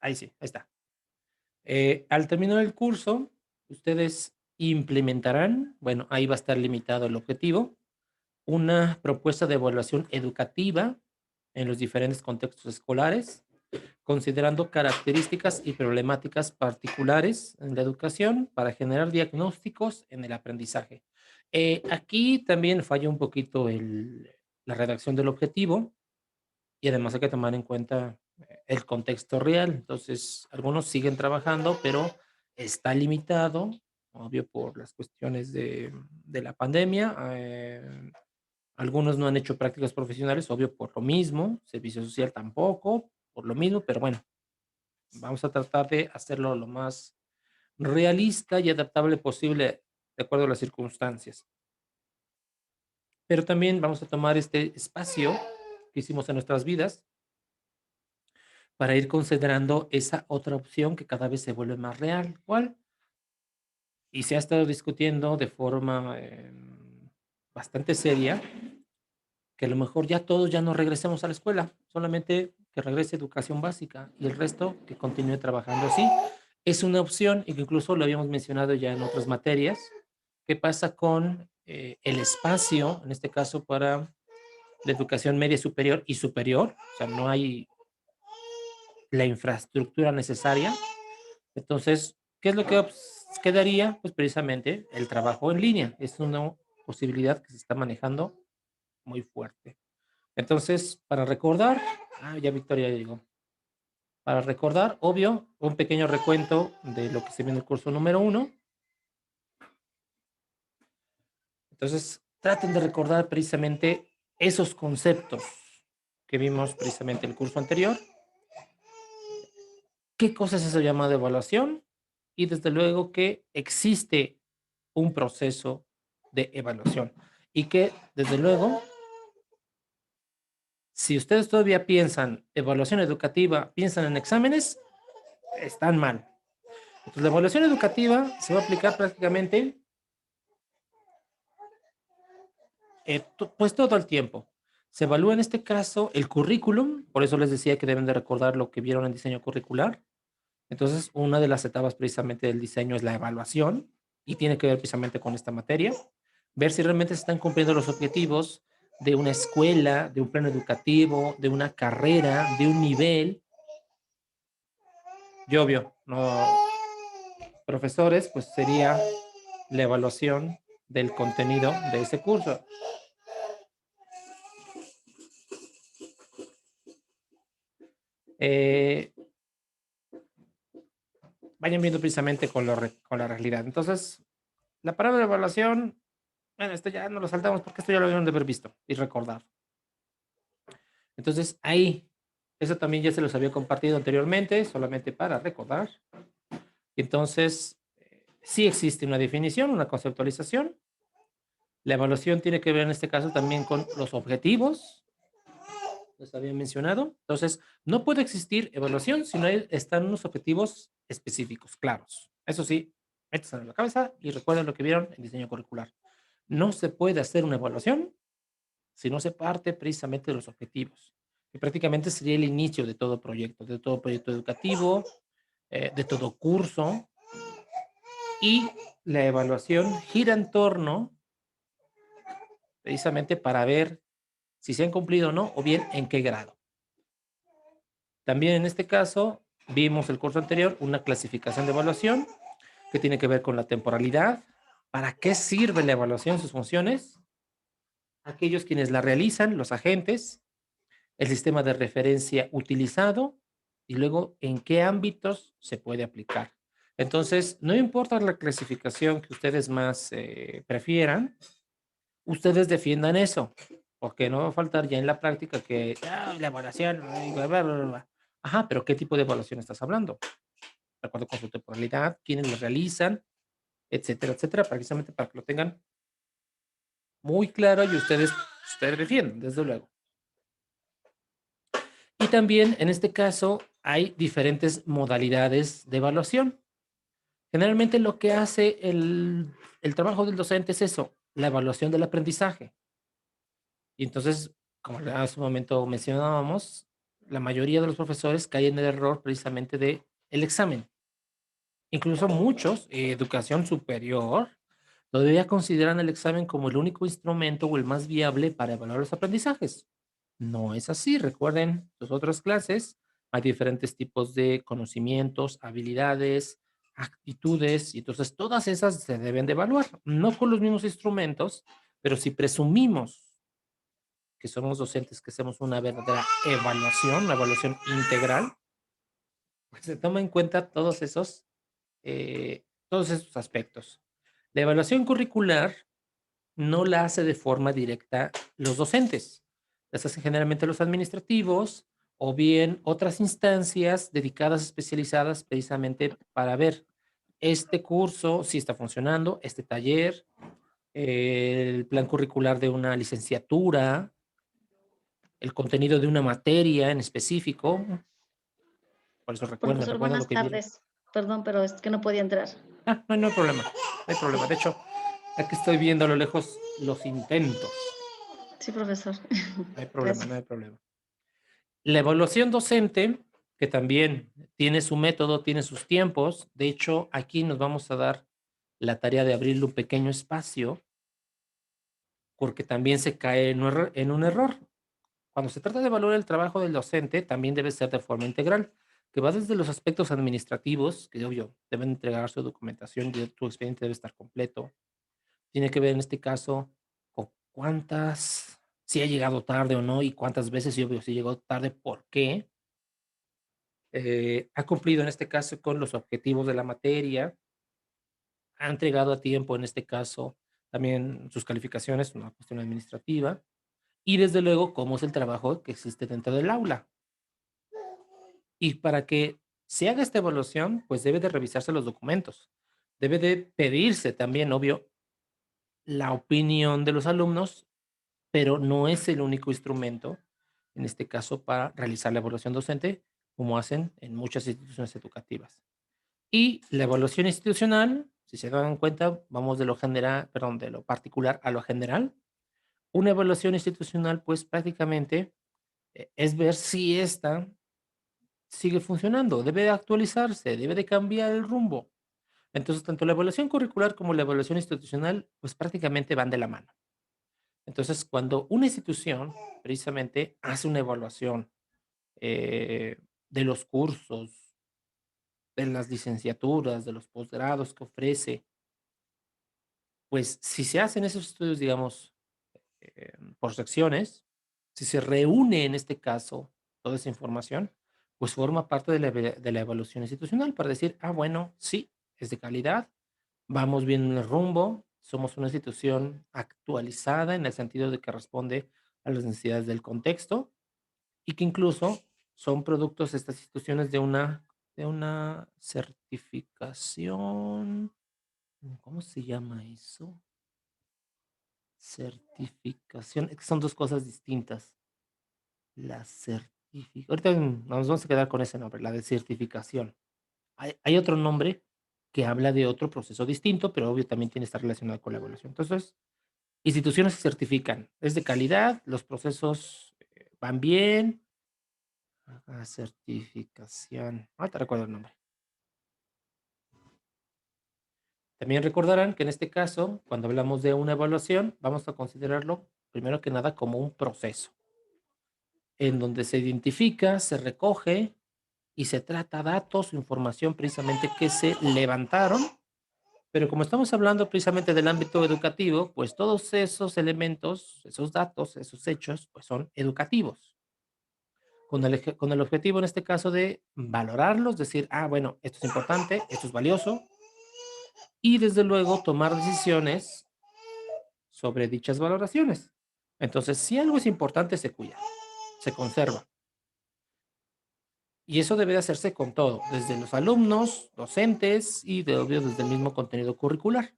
Ahí sí, ahí está. Al terminar el curso, ustedes implementarán, bueno, ahí va a estar limitado el objetivo, una propuesta de evaluación educativa en los diferentes contextos escolares, considerando características y problemáticas particulares en la educación para generar diagnósticos en el aprendizaje. Aquí también falla un poquito la redacción del objetivo y además hay que tomar en cuenta el contexto real. Entonces, algunos siguen trabajando, pero está limitado, obvio, por las cuestiones de la pandemia. Algunos no han hecho prácticas profesionales, obvio, por lo mismo. Servicio social tampoco, por lo mismo, pero bueno, vamos a tratar de hacerlo lo más realista y adaptable posible de acuerdo a las circunstancias. Pero también vamos a tomar este espacio que hicimos en nuestras vidas para ir considerando esa otra opción que cada vez se vuelve más real. ¿Cuál? Y se ha estado discutiendo de forma bastante seria que a lo mejor ya todos ya no regresemos a la escuela, solamente que regrese educación básica y el resto que continúe trabajando así. Es una opción y que incluso lo habíamos mencionado ya en otras materias. ¿Qué pasa con el espacio, en este caso para la educación media superior y superior? O sea, no hay la infraestructura necesaria. Entonces, ¿qué es lo que quedaría? Pues precisamente el trabajo en línea. Es una posibilidad que se está manejando muy fuerte. Entonces, para recordar, ya Victoria ya llegó. Para recordar, obvio, un pequeño recuento de lo que se viene en el curso número uno. Entonces, traten de recordar precisamente esos conceptos que vimos precisamente en el curso anterior. ¿Qué cosa es eso llamado evaluación? Y desde luego que existe un proceso de evaluación y que desde luego, si ustedes todavía piensan evaluación educativa, piensan en exámenes, están mal. Entonces, la evaluación educativa se va a aplicar prácticamente pues todo el tiempo. Se evalúa en este caso el currículum, por eso les decía que deben de recordar lo que vieron en diseño curricular. Entonces, una de las etapas precisamente del diseño es la evaluación y tiene que ver precisamente con esta materia. Ver si realmente se están cumpliendo los objetivos de una escuela, de un plano educativo, de una carrera, de un nivel. Y obvio, no, profesores, pues sería la evaluación del contenido de ese curso. Eh, Vayan viendo precisamente con la realidad. Entonces, la palabra evaluación, bueno, esto ya no lo saltamos porque esto ya lo deben de haber visto y recordar. Entonces, ahí, eso también ya se los había compartido anteriormente, solamente para recordar. Entonces, sí existe una definición, una conceptualización. La evaluación tiene que ver en este caso también con los objetivos, les había mencionado. Entonces, no puede existir evaluación si no están unos objetivos específicos, claros. Eso sí, métanse en la cabeza y recuerden lo que vieron en diseño curricular. No se puede hacer una evaluación si no se parte precisamente de los objetivos, que prácticamente sería el inicio de todo proyecto educativo, de todo curso, y la evaluación gira en torno precisamente para ver si se han cumplido o no, o bien en qué grado. También en este caso, vimos el curso anterior una clasificación de evaluación que tiene que ver con la temporalidad, para qué sirve la evaluación, sus funciones, aquellos quienes la realizan, los agentes, el sistema de referencia utilizado y luego en qué ámbitos se puede aplicar. Entonces, no importa la clasificación que ustedes más prefieran, ustedes defiendan eso, porque no va a faltar ya en la práctica que la evaluación, bla, bla, bla, bla. Ajá, pero ¿qué tipo de evaluación estás hablando? De acuerdo con su temporalidad, quiénes lo realizan, etcétera, precisamente para que lo tengan muy claro y ustedes defienden, desde luego. Y también en este caso hay diferentes modalidades de evaluación. Generalmente lo que hace el trabajo del docente es eso, la evaluación del aprendizaje. Y entonces, como hace un momento mencionábamos, la mayoría de los profesores caen en el error precisamente de el examen. Incluso muchos, educación superior, todavía consideran el examen como el único instrumento o el más viable para evaluar los aprendizajes. No es así. Recuerden sus otras clases, hay diferentes tipos de conocimientos, habilidades, actitudes, y entonces todas esas se deben de evaluar, no con los mismos instrumentos, pero si presumimos que somos docentes, que hacemos una verdadera evaluación, una evaluación integral, pues se toma en cuenta todos esos aspectos. La evaluación curricular no la hace de forma directa los docentes, las hacen generalmente los administrativos o bien otras instancias dedicadas, especializadas precisamente para ver este curso, si está funcionando, este taller, el plan curricular de una licenciatura, el contenido de una materia en específico. Por eso Profesor, recuerda lo buenas que viene. tardes. Perdón, pero es que no podía entrar. No hay problema, no hay problema. De hecho, aquí estoy viendo a lo lejos los intentos. Sí, profesor. No hay problema, no Gracias. hay problema. La evaluación docente, que también tiene su método, tiene sus tiempos. De hecho, aquí nos vamos a dar la tarea de abrirle un pequeño espacio, porque también se cae en un error. Cuando se trata de evaluar el trabajo del docente, también debe ser de forma integral, que va desde los aspectos administrativos, que obvio, deben entregar su documentación y tu expediente debe estar completo. Tiene que ver en este caso con cuántas, si ha llegado tarde o no y cuántas veces, y obvio, si llegó tarde, por qué. Ha cumplido en este caso con los objetivos de la materia, ha entregado a tiempo, en este caso, también sus calificaciones, una cuestión administrativa, y desde luego cómo es el trabajo que existe dentro del aula. Y para que se haga esta evaluación, pues debe de revisarse los documentos, debe de pedirse también, obvio, la opinión de los alumnos, pero no es el único instrumento, en este caso, para realizar la evaluación docente, como hacen en muchas instituciones educativas. Y la evaluación institucional, si se dan cuenta, vamos de lo general, perdón, de lo particular a lo general. Una evaluación institucional, pues prácticamente es ver si esta sigue funcionando, debe de actualizarse, debe de cambiar el rumbo. Entonces, tanto la evaluación curricular como la evaluación institucional, pues prácticamente van de la mano. Entonces, cuando una institución precisamente hace una evaluación de los cursos, de las licenciaturas, de los posgrados que ofrece, pues si se hacen esos estudios, digamos, por secciones, si se reúne en este caso toda esa información, pues forma parte de la evaluación institucional para decir, ah, bueno, sí, es de calidad, vamos bien en el rumbo, somos una institución actualizada en el sentido de que responde a las necesidades del contexto y que incluso son productos estas instituciones de una certificación, ¿cómo se llama eso? Certificación, es que son 2 cosas distintas. La certificación, ahorita nos vamos a quedar con ese nombre, la de certificación. Hay otro nombre que habla de otro proceso distinto, pero obvio también tiene que estar relacionado con la evaluación. Entonces, instituciones se certifican, es de calidad, los procesos, van bien. Certificación, ahorita recuerdo el nombre. También recordarán que en este caso, cuando hablamos de una evaluación, vamos a considerarlo primero que nada como un proceso, en donde se identifica, se recoge y se trata datos o información precisamente que se levantaron, pero como estamos hablando precisamente del ámbito educativo, pues todos esos elementos, esos datos, esos hechos, pues son educativos, con el objetivo en este caso de valorarlos, decir, ah, bueno, esto es importante, esto es valioso, y desde luego tomar decisiones sobre dichas valoraciones. Entonces, si algo es importante, se cuida, se conserva. Y eso debe de hacerse con todo, desde los alumnos, docentes y de obvio desde el mismo contenido curricular.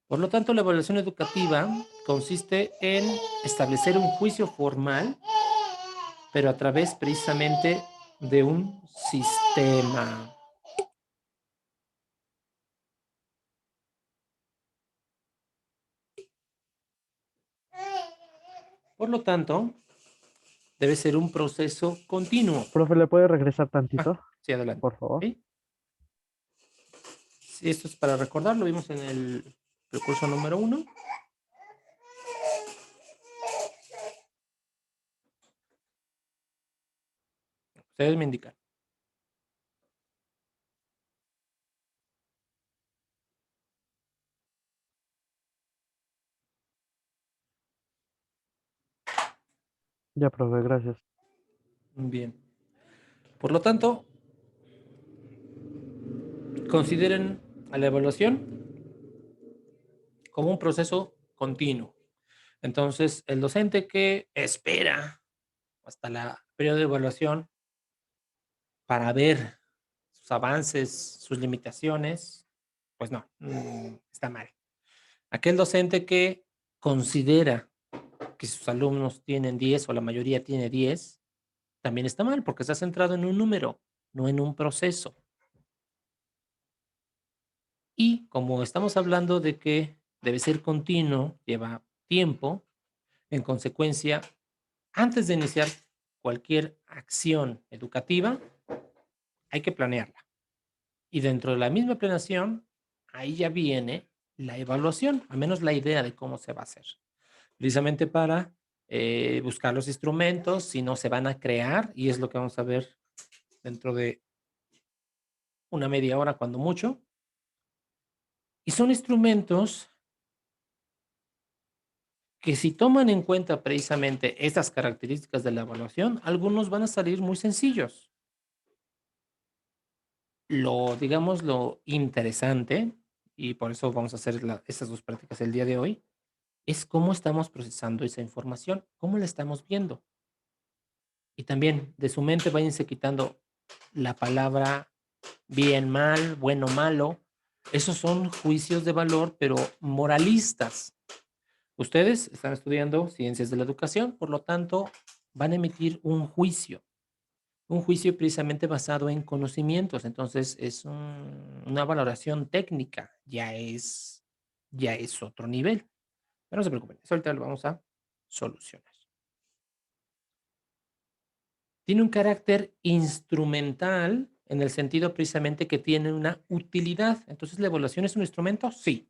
Por lo tanto, la evaluación educativa consiste en establecer un juicio formal, pero a través precisamente de un sistema. Por lo tanto, debe ser un proceso continuo. Profe, ¿le puede regresar Ah, tantito, sí, adelante. por favor? ¿Sí? Sí, esto es para recordar, lo vimos en el recurso número 1. Ustedes me indican. Ya, profe, gracias. Bien. Por lo tanto, consideren a la evaluación como un proceso continuo. Entonces, el docente que espera hasta la periodo de evaluación para ver sus avances, sus limitaciones, pues no, está mal. Aquel docente que considera que sus alumnos tienen 10 o la mayoría tiene 10, también está mal porque está centrado en un número, no en un proceso. Y como estamos hablando de que debe ser continuo, lleva tiempo, en consecuencia, antes de iniciar cualquier acción educativa, hay que planearla. Y dentro de la misma planeación, ahí ya viene la evaluación, al menos la idea de cómo se va a hacer. Precisamente para buscar los instrumentos, si no se van a crear, y es lo que vamos a ver dentro de una media hora, cuando mucho. Y son instrumentos que si toman en cuenta precisamente estas características de la evaluación, algunos van a salir muy sencillos. Digamos, lo interesante, y por eso vamos a hacer estas dos prácticas el día de hoy, es cómo estamos procesando esa información, cómo la estamos viendo. Y también de su mente váyanse quitando la palabra bien, mal, bueno, malo. Esos son juicios de valor, pero moralistas. Ustedes están estudiando ciencias de la educación, por lo tanto, van a emitir un juicio precisamente basado en conocimientos. Entonces, es una valoración técnica, ya es otro nivel. Pero no se preocupen, eso ahorita lo vamos a solucionar. Tiene un carácter instrumental en el sentido precisamente que tiene una utilidad. Entonces, ¿la evaluación es un instrumento? Sí,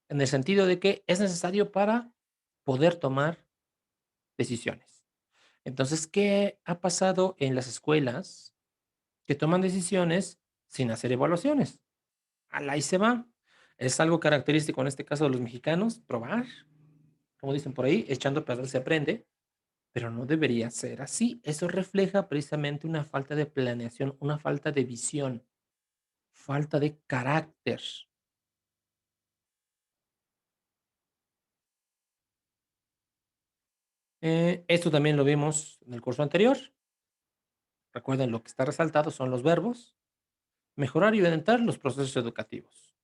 en el sentido de que es necesario para poder tomar decisiones. Entonces, ¿qué ha pasado en las escuelas que toman decisiones sin hacer evaluaciones? Ahí se va. Es algo característico en este caso de los mexicanos, probar, como dicen por ahí, echando a perder se aprende, pero no debería ser así. Eso refleja precisamente una falta de planeación, una falta de visión, falta de carácter. Esto también lo vimos en el curso anterior. Recuerden, lo que está resaltado son los verbos, mejorar y orientar los procesos educativos.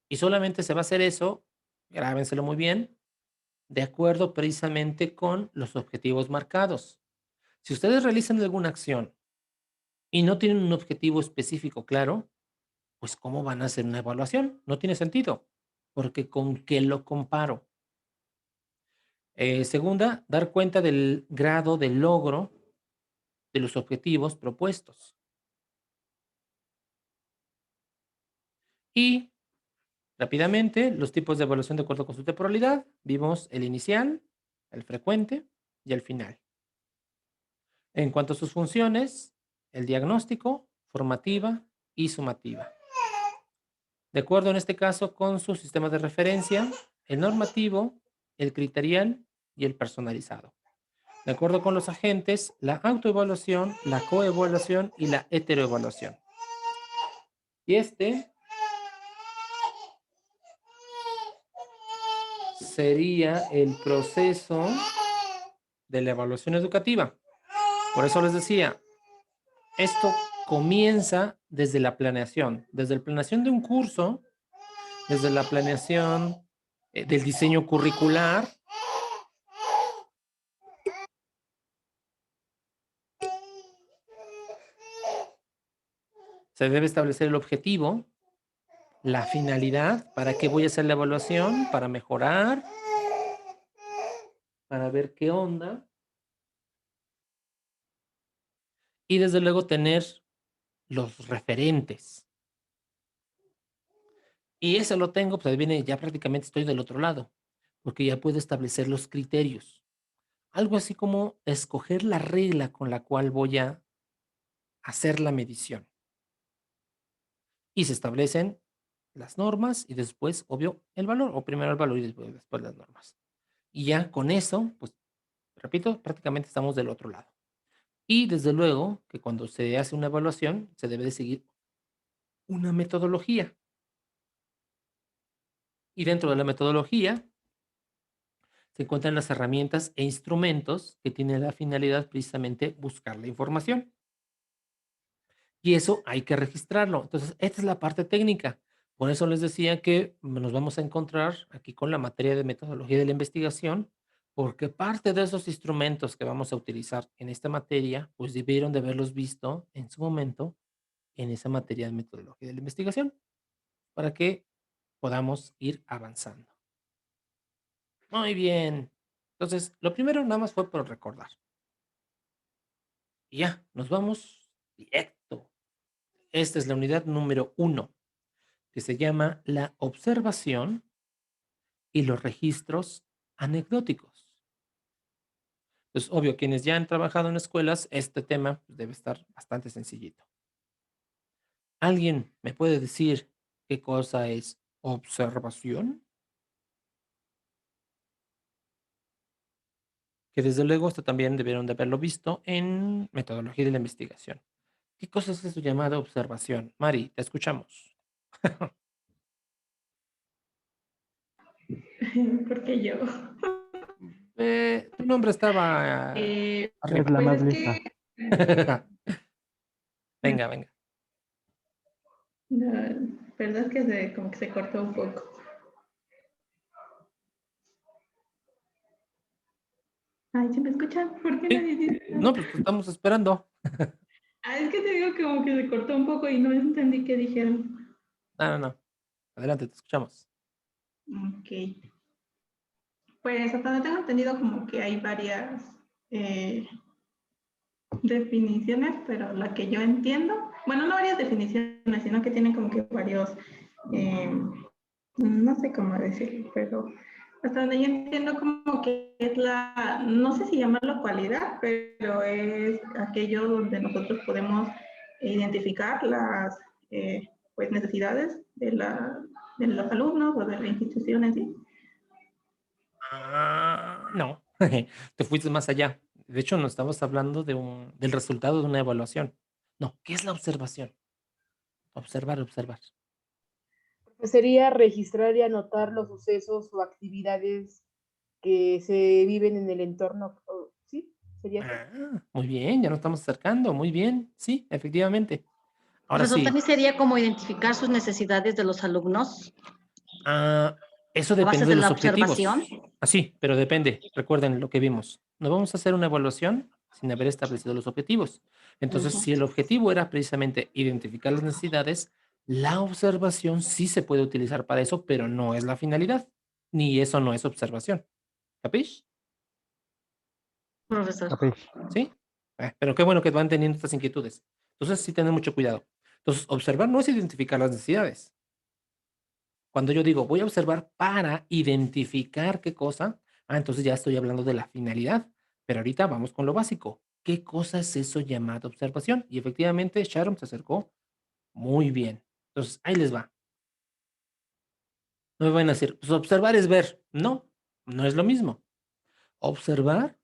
Y solamente se va a hacer eso, grábenselo muy bien, de acuerdo precisamente con los objetivos marcados. Si ustedes realizan alguna acción y no tienen un objetivo específico claro, pues ¿cómo van a hacer una evaluación? No tiene sentido, porque ¿con qué lo comparo? Segunda, dar cuenta del grado de logro de los objetivos propuestos. Y rápidamente, los tipos de evaluación de acuerdo con su temporalidad. Vimos el inicial, el frecuente y el final. En cuanto a sus funciones, el diagnóstico, formativa y sumativa. De acuerdo en este caso con sus sistemas de referencia, el normativo, el criterial y el personalizado. De acuerdo con los agentes, la autoevaluación, la coevaluación y la heteroevaluación. Y este sería el proceso de la evaluación educativa. Por eso les decía, esto comienza desde la planeación, desde la planeación de un curso, desde la planeación del diseño curricular. Se debe establecer el objetivo, la finalidad, para qué voy a hacer la evaluación, para mejorar, para ver qué onda y desde luego tener los referentes. Y eso lo tengo, pues ahí viene, ya prácticamente estoy del otro lado, porque ya puedo establecer los criterios. Algo así como escoger la regla con la cual voy a hacer la medición. Y se establecen las normas y después, obvio, el valor, o primero el valor y después las normas. Y ya con eso, pues, repito, prácticamente estamos del otro lado. Y desde luego que cuando se hace una evaluación, se debe de seguir una metodología. Y dentro de la metodología se encuentran las herramientas e instrumentos que tienen la finalidad precisamente buscar la información. Y eso hay que registrarlo. Entonces, esta es la parte técnica. Por eso les decía que nos vamos a encontrar aquí con la materia de metodología de la investigación, porque parte de esos instrumentos que vamos a utilizar en esta materia, pues debieron de haberlos visto en su momento en esa materia de metodología de la investigación, para que podamos ir avanzando. Muy bien. Entonces, lo primero nada más fue por recordar. Y ya, nos vamos directo. Esta es la unidad número 1, que se llama la observación y los registros anecdóticos. Pues obvio, quienes ya han trabajado en escuelas, este tema pues, debe estar bastante sencillito. ¿Alguien me puede decir qué cosa es observación? Que desde luego esto también debieron de haberlo visto en metodología de la investigación. ¿Qué cosa es eso llamada observación? Mari, te escuchamos. Porque yo. Tu nombre estaba Es arriba. la Pues más es lista. que, Venga, venga. no, verdad que como que se cortó un poco. Ay, ¿sí me escuchan? ¿Por qué Sí. nadie dice No, nada? pues te estamos esperando. Ah, es que te digo como que se cortó un poco y no entendí qué dijeron. No, no, no. Adelante, te escuchamos. Ok. Pues hasta donde tengo entendido como que hay varias eh, definiciones, pero la que yo entiendo, bueno, no varias definiciones, sino que tienen como que varios, eh, no sé cómo decirlo, pero hasta donde yo entiendo como que es la, no sé si llamarlo cualidad, pero es aquello donde nosotros podemos identificar las pues necesidades de los alumnos o de la institución en sí. No, te fuiste más allá. De hecho, no estamos hablando del resultado de una evaluación. No, ¿qué es la observación? Observar, observar. Pues sería registrar y anotar los sucesos o actividades que se viven en el entorno. ¿Sí? ¿Sería eso? Muy bien, ya nos estamos acercando. Muy bien, sí, efectivamente. Ahora Profesor, sí, también sería como identificar sus necesidades de los alumnos ah, eso a depende base de de los la objetivos. observación. Así, pero depende. Recuerden lo que vimos. No vamos a hacer una evaluación sin haber establecido los objetivos. Entonces, Ujú. si el objetivo era precisamente identificar las necesidades, la observación sí se puede utilizar para eso, pero no es la finalidad. Ni eso no es observación. ¿Capish? Profesor. Capish. ¿Sí? Pero qué bueno que van teniendo estas inquietudes. Entonces, sí tener mucho cuidado. Entonces, observar no es identificar las necesidades. Cuando yo digo, voy a observar para identificar qué cosa, entonces ya estoy hablando de la finalidad. Pero ahorita vamos con lo básico. ¿Qué cosa es eso llamado observación? Y efectivamente, Sharon se acercó muy bien. Entonces, ahí les va. No me van a decir, pues observar es ver. No, no es lo mismo. Observar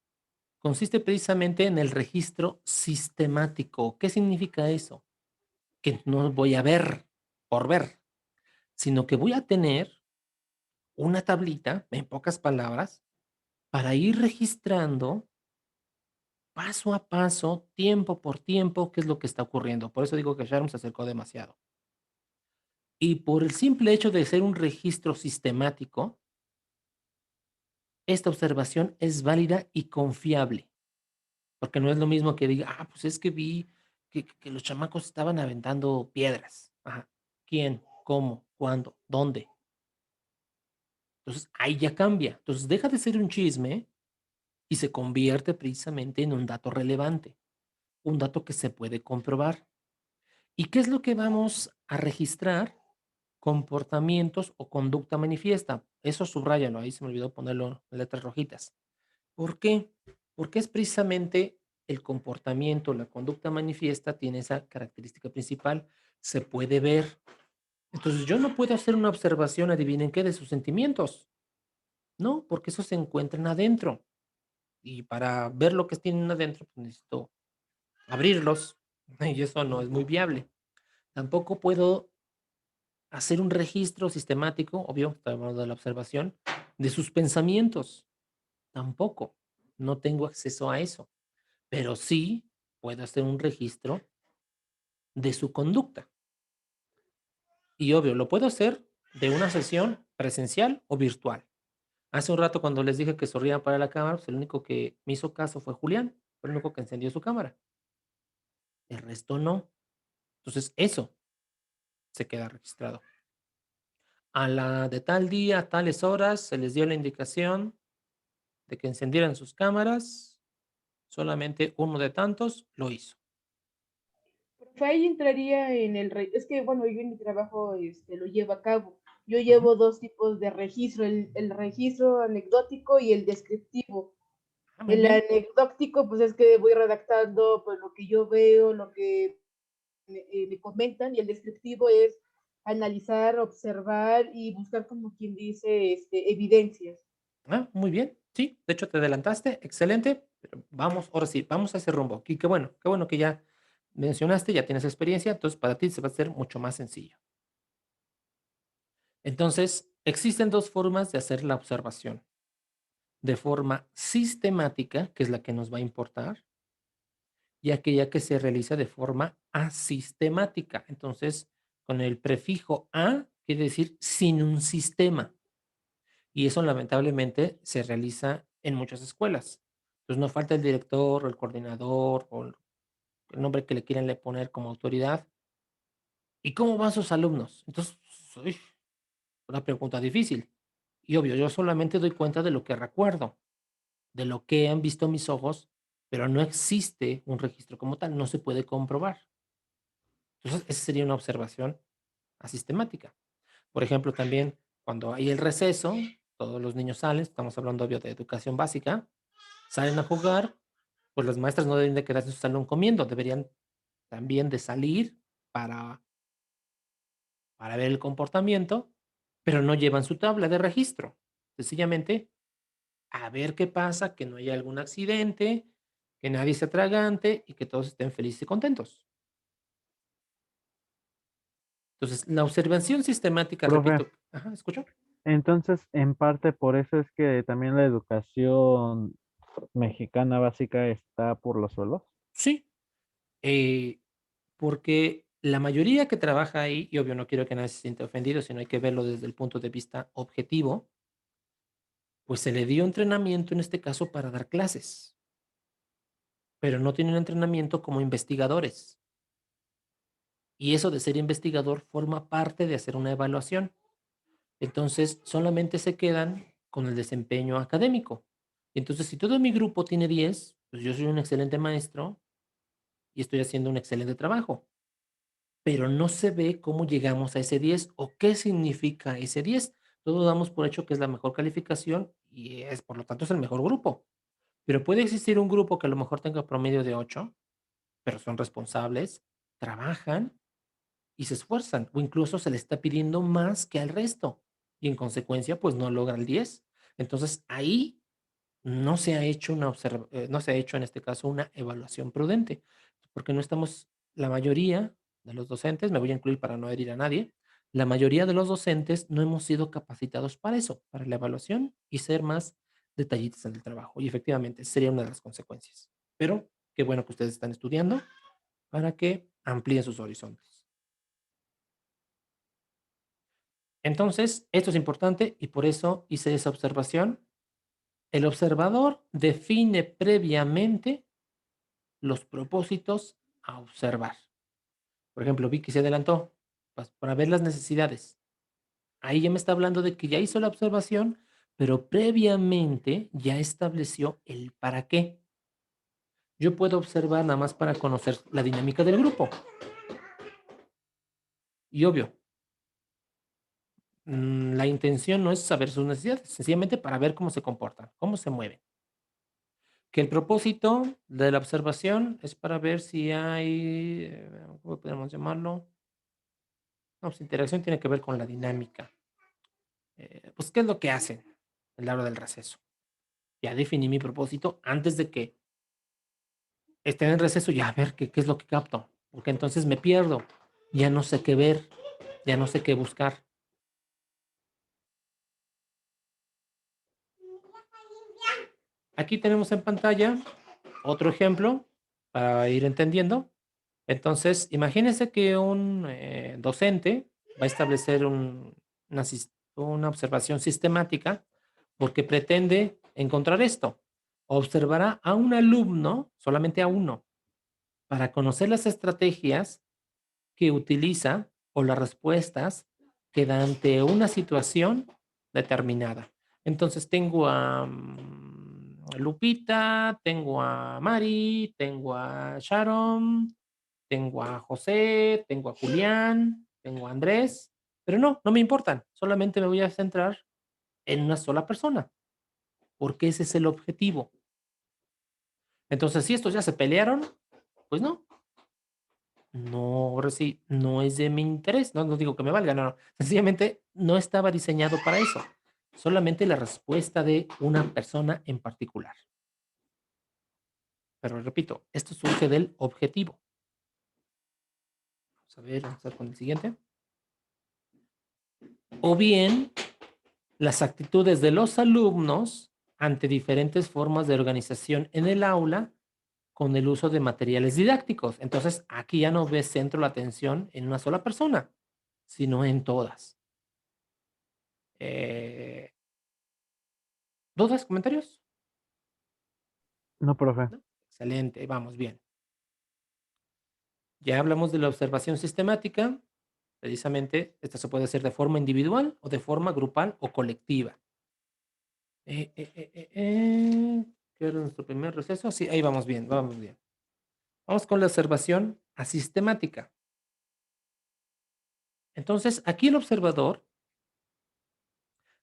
consiste precisamente en el registro sistemático. ¿Qué significa eso? Que no voy a ver por ver, sino que voy a tener una tablita, en pocas palabras, para ir registrando paso a paso, tiempo por tiempo, qué es lo que está ocurriendo. Por eso digo que Sharon se acercó demasiado. Y por el simple hecho de ser un registro sistemático, esta observación es válida y confiable, porque no es lo mismo que diga, pues es que vi que los chamacos estaban aventando piedras. Ajá. ¿Quién? ¿Cómo? ¿Cuándo? ¿Dónde? Entonces ahí ya cambia. Entonces deja de ser un chisme y se convierte precisamente en un dato relevante, un dato que se puede comprobar. ¿Y qué es lo que vamos a registrar? Comportamientos o conducta manifiesta. Eso subráyalo, ahí se me olvidó ponerlo en letras rojitas. ¿Por qué? Porque es precisamente el comportamiento, la conducta manifiesta tiene esa característica principal, se puede ver. Entonces yo no puedo hacer una observación, adivinen qué, de sus sentimientos, ¿no? Porque esos se encuentran adentro. Y para ver lo que tienen adentro, pues necesito abrirlos, y eso no es muy viable. Tampoco puedo hacer un registro sistemático, obvio, estamos hablando de la observación, de sus pensamientos. Tampoco. No tengo acceso a eso. Pero sí puedo hacer un registro de su conducta. Y obvio, lo puedo hacer de una sesión presencial o virtual. Hace un rato cuando les dije que sonrían para la cámara, pues el único que me hizo caso fue Julián, fue el único que encendió su cámara. El resto no. Entonces eso se queda registrado. A la de tal día, tales horas, se les dio la indicación de que encendieran sus cámaras. Solamente uno de tantos lo hizo. Profe, ahí entraría en es que bueno, yo en mi trabajo lo llevo a cabo. Yo llevo dos tipos de registro, el registro anecdótico y el descriptivo. Ah, muy El bien. anecdótico, pues es que voy redactando pues lo que yo veo, lo que me comentan, y el descriptivo es analizar, observar y buscar, como quien dice, evidencias. Ah, muy bien. Sí, de hecho te adelantaste. Excelente. Pero vamos, ahora sí, vamos a ese rumbo. Y qué bueno que ya mencionaste, ya tienes experiencia, entonces para ti se va a hacer mucho más sencillo. Entonces, existen dos formas de hacer la observación. De forma sistemática, que es la que nos va a importar, y aquella que se realiza de forma asistemática. Entonces, con el prefijo a, quiere decir sin un sistema. Y eso lamentablemente se realiza en muchas escuelas. Entonces no falta el director o el coordinador o el nombre que le quieran le poner como autoridad. ¿Y cómo van sus alumnos? Entonces, uy, una pregunta difícil. Y obvio, yo solamente doy cuenta de lo que recuerdo, de lo que han visto mis ojos, pero no existe un registro como tal, no se puede comprobar. Entonces, esa sería una observación asistemática. Por ejemplo, también cuando hay el receso, todos los niños salen, estamos hablando obvio de educación básica, salen a jugar, pues las maestras no deben de quedarse en su salón comiendo, deberían también de salir para, para ver el comportamiento, pero no llevan su tabla de registro. Sencillamente, a ver qué pasa, que no haya algún accidente, que nadie se atragante y que todos estén felices y contentos. Entonces, la observación sistemática, Profe, repito, ajá, ¿escucho? entonces en parte por eso es que también la educación mexicana básica está por los suelos. Sí, eh, porque la mayoría que trabaja ahí, y obvio no quiero que nadie se sienta ofendido, sino hay que verlo desde el punto de vista objetivo, pues se le dio entrenamiento en este caso para dar clases, pero no tienen entrenamiento como investigadores. Y eso de ser investigador forma parte de hacer una evaluación. Entonces, solamente se quedan con el desempeño académico. Entonces, si todo mi grupo tiene 10, pues yo soy un excelente maestro y estoy haciendo un excelente trabajo, pero no se ve cómo llegamos a ese 10 o qué significa ese 10. Todos damos por hecho que es la mejor calificación y es, por lo tanto, es el mejor grupo. Pero puede existir un grupo que a lo mejor tenga promedio de 8, pero son responsables, trabajan y se esfuerzan, o incluso se les está pidiendo más que al resto, y en consecuencia, pues no logra el 10. Entonces, ahí no se ha hecho no se ha hecho en este caso una evaluación prudente, porque no estamos, la mayoría de los docentes, me voy a incluir para no herir a nadie, la mayoría de los docentes no hemos sido capacitados para eso, para la evaluación y ser más detallistas en el trabajo. Y efectivamente, sería una de las consecuencias. Pero qué bueno que ustedes están estudiando para que amplíen sus horizontes. Entonces, esto es importante y por eso hice esa observación. El observador define previamente los propósitos a observar. Por ejemplo, Vicky se adelantó para ver las necesidades. Ahí ya me está hablando de que ya hizo la observación, pero previamente ya estableció el para qué. Yo puedo observar nada más para conocer la dinámica del grupo. Y obvio, la intención no es saber sus necesidades, sencillamente para ver cómo se comportan, cómo se mueven. Que el propósito de la observación es para ver si hay, ¿cómo podemos llamarlo? No, pues interacción tiene que ver con la dinámica. Pues, ¿qué es lo que hacen en la hora del receso? Ya definí mi propósito antes de que estén en receso, ya a ver qué es lo que capto, porque entonces me pierdo, ya no sé qué ver, ya no sé qué buscar. Aquí tenemos en pantalla otro ejemplo para ir entendiendo. Entonces, imagínense que un docente va a establecer una observación sistemática porque pretende encontrar esto. Observará a un alumno, solamente a uno, para conocer las estrategias que utiliza o las respuestas que da ante una situación determinada. Entonces tengo a Lupita, tengo a Mari, tengo a Sharon, tengo a José, tengo a Julián, tengo a Andrés, pero no me importan, solamente me voy a centrar en una sola persona, porque ese es el objetivo. Entonces, si estos ya se pelearon, pues no, no, ahora sí, no es de mi interés, no digo que me valga, no, sencillamente no estaba diseñado para eso, solamente la respuesta de una persona en particular. Pero repito, esto surge del objetivo. Vamos a ver con el siguiente. O bien, las actitudes de los alumnos ante diferentes formas de organización en el aula con el uso de materiales didácticos. Entonces, aquí ya no ves centro la atención en una sola persona, sino en todas. ¿Dudas, comentarios? No, profe. ¿No? Excelente, vamos bien. Ya hablamos de la observación sistemática. Precisamente, esta se puede hacer de forma individual o de forma grupal o colectiva. ¿Qué era nuestro primer receso? Sí, ahí vamos bien, vamos bien. Vamos con la observación asistemática. Entonces, aquí el observador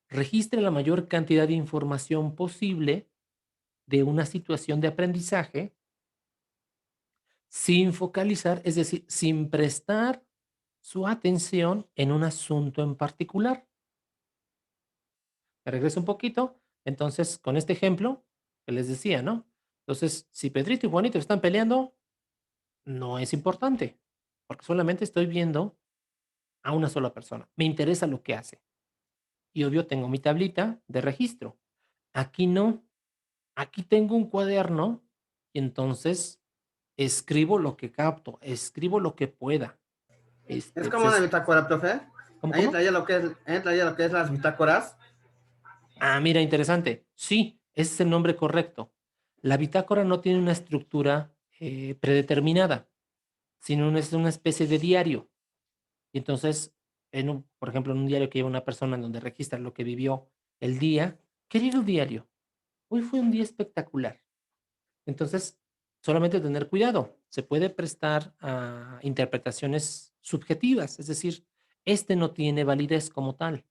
registra la mayor cantidad de información posible de una situación de aprendizaje sin focalizar, es decir, sin prestar su atención en un asunto en particular. Me regreso un poquito. Entonces, con este ejemplo que les decía, ¿no? Entonces, si Pedrito y Juanito están peleando, no es importante, porque solamente estoy viendo a una sola persona. Me interesa lo que hace. Y obvio, tengo mi tablita de registro. Aquí no. Aquí tengo un cuaderno y entonces escribo lo que capto, escribo lo que pueda. Es como una bitácora, profe. ¿Cómo, Ahí cómo? entraría lo que es las bitácoras. Ah, mira, interesante. Sí, ese es el nombre correcto. La bitácora no tiene una estructura predeterminada, sino es una especie de diario. Y entonces, por ejemplo, en un diario que lleva una persona en donde registra lo que vivió el día, querido diario, hoy fue un día espectacular. Entonces, solamente tener cuidado. Se puede prestar a interpretaciones subjetivas, es decir, este no tiene validez como tal,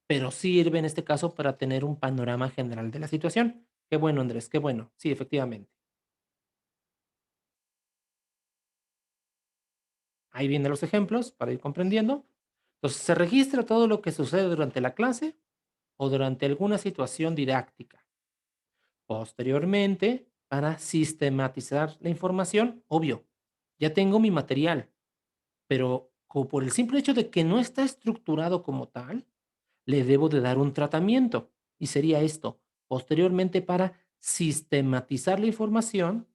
pero sirve en este caso para tener un panorama general de la situación. Qué bueno, Andrés, qué bueno. Sí, efectivamente. Ahí vienen los ejemplos para ir comprendiendo. Entonces, se registra todo lo que sucede durante la clase o durante alguna situación didáctica. Posteriormente, para sistematizar la información, obvio, ya tengo mi material, pero por el simple hecho de que no está estructurado como tal, le debo de dar un tratamiento. Y sería esto. Posteriormente, para sistematizar la información,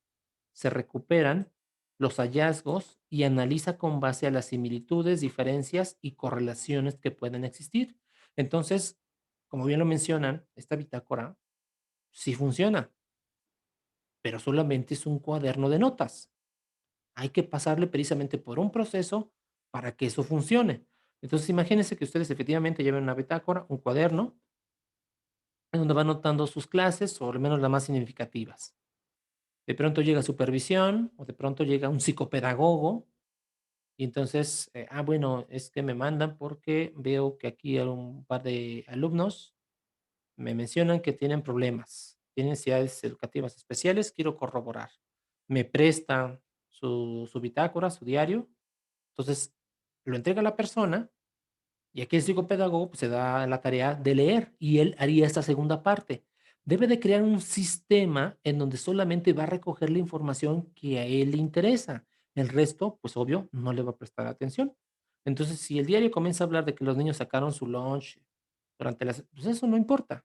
se recuperan los hallazgos y analiza con base a las similitudes, diferencias y correlaciones que pueden existir. Entonces, como bien lo mencionan, esta bitácora sí funciona, pero solamente es un cuaderno de notas. Hay que pasarle precisamente por un proceso para que eso funcione. Entonces, imagínense que ustedes efectivamente lleven una bitácora, un cuaderno, en donde va anotando sus clases, o al menos las más significativas. De pronto llega supervisión, o de pronto llega un psicopedagogo, y entonces, bueno, es que me mandan porque veo que aquí hay un par de alumnos me mencionan que tienen problemas, tienen necesidades educativas especiales, quiero corroborar. Me presta su bitácora, su diario, entonces lo entrega a la persona y aquí el psicopedagogo pues, se da la tarea de leer y él haría esta segunda parte. Debe de crear un sistema en donde solamente va a recoger la información que a él le interesa. El resto, pues obvio, no le va a prestar atención. Entonces, si el diario comienza a hablar de que los niños sacaron su lunch durante las, pues eso no importa,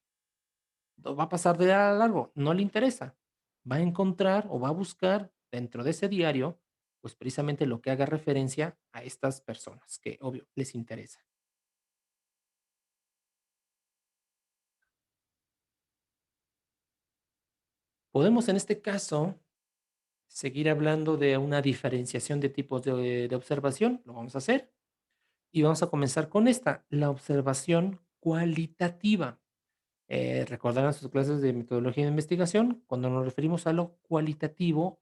va a pasar de largo, no le interesa. Va a encontrar o va a buscar dentro de ese diario, pues precisamente lo que haga referencia a estas personas, que obvio les interesa. Podemos en este caso seguir hablando de una diferenciación de tipos de observación, lo vamos a hacer, y vamos a comenzar con esta, la observación cualitativa. Recordarán sus clases de metodología de investigación, cuando nos referimos a lo cualitativo,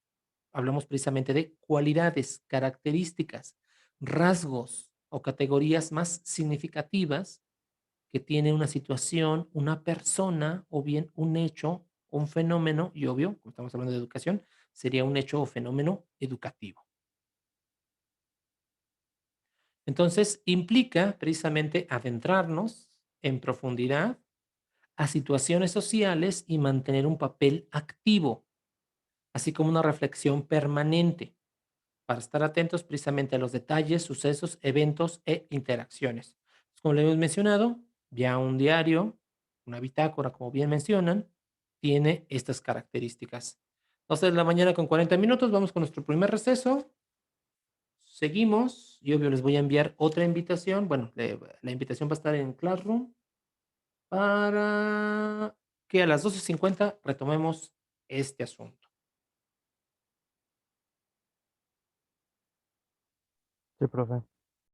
hablamos precisamente de cualidades, características, rasgos o categorías más significativas que tiene una situación, una persona o bien un hecho, un fenómeno, y obvio, como estamos hablando de educación, sería un hecho o fenómeno educativo. Entonces, implica precisamente adentrarnos en profundidad a situaciones sociales y mantener un papel activo, así como una reflexión permanente para estar atentos precisamente a los detalles, sucesos, eventos e interacciones. Como le hemos mencionado, ya un diario, una bitácora, como bien mencionan, tiene estas características. 12 de la mañana con 40 minutos, vamos con nuestro primer receso. Seguimos y obvio les voy a enviar otra invitación. Bueno, la invitación va a estar en Classroom para que a las 12:50 retomemos este asunto. Sí, profe.